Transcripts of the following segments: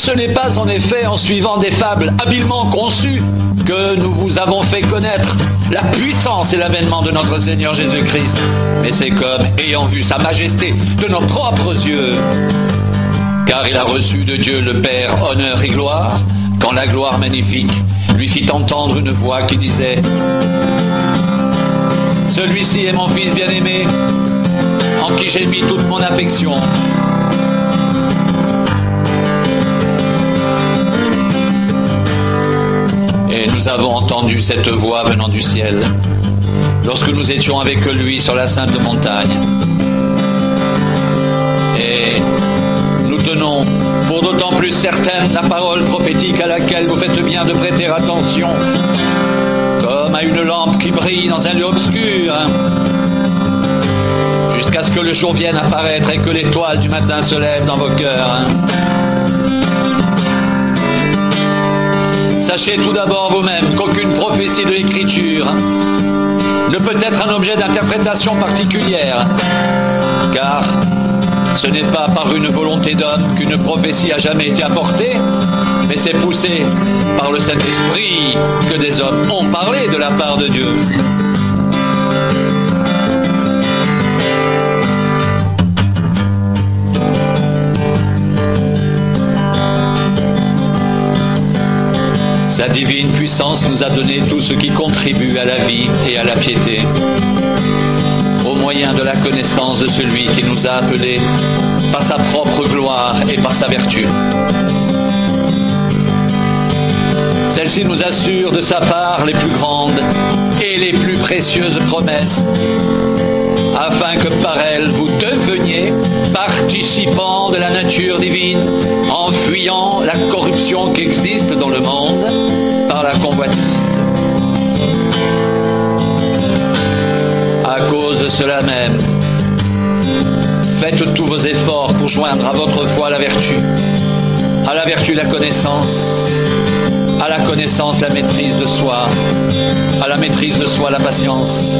Ce n'est pas en effet en suivant des fables habilement conçues que nous vous avons fait connaître la puissance et l'avènement de notre Seigneur Jésus-Christ, mais c'est comme ayant vu sa majesté de nos propres yeux. Car il a reçu de Dieu le Père honneur et gloire, quand la gloire magnifique lui fit entendre une voix qui disait: celui-ci est mon Fils bien-aimé, en qui j'ai mis toute mon affection. Et nous avons entendu cette voix venant du ciel, lorsque nous étions avec lui sur la sainte montagne. Et nous tenons pour d'autant plus certaine la parole prophétique à laquelle vous faites bien de prêter attention, comme à une lampe qui brille dans un lieu obscur, jusqu'à ce que le jour vienne apparaître et que l'étoile du matin se lève dans vos cœurs. Sachez tout d'abord vous-même qu'aucune prophétie de l'Écriture ne peut être un objet d'interprétation particulière, car ce n'est pas par une volonté d'homme qu'une prophétie a jamais été apportée, mais c'est poussé par le Saint-Esprit que des hommes ont parlé de la part de Dieu. Sa divine puissance nous a donné tout ce qui contribue à la vie et à la piété, au moyen de la connaissance de celui qui nous a appelés par sa propre gloire et par sa vertu. Celle-ci nous assure de sa part les plus grandes et les plus précieuses promesses, afin que par elles vous deveniez participants de la nature divine, en fuyant la corruption qui existe dans le monde par la convoitise. À cause de cela même, faites tous vos efforts pour joindre à votre foi la vertu, à la vertu la connaissance, à la connaissance la maîtrise de soi, à la maîtrise de soi la patience,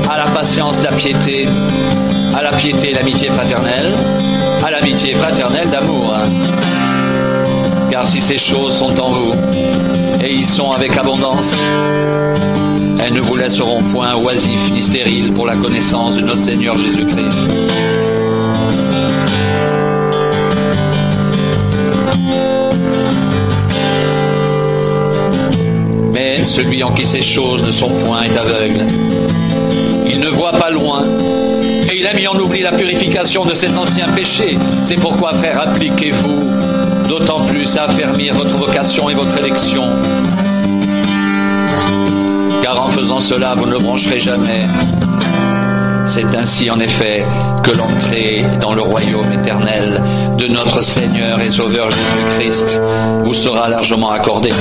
à la patience la piété, à la piété l'amitié fraternelle, à l'amitié fraternelle d'amour. Car si ces choses sont en vous, et y sont avec abondance, elles ne vous laisseront point oisifs ni stériles pour la connaissance de notre Seigneur Jésus-Christ. Mais celui en qui ces choses ne sont point est aveugle. Il ne voit pas loin, et il a mis en oubli la purification de ses anciens péchés. C'est pourquoi, frères, appliquez-vous d'autant plus à affermir votre vocation et votre élection. Car en faisant cela, vous ne le brancherez jamais. C'est ainsi, en effet, que l'entrée dans le royaume éternel de notre Seigneur et Sauveur Jésus-Christ vous sera largement accordée.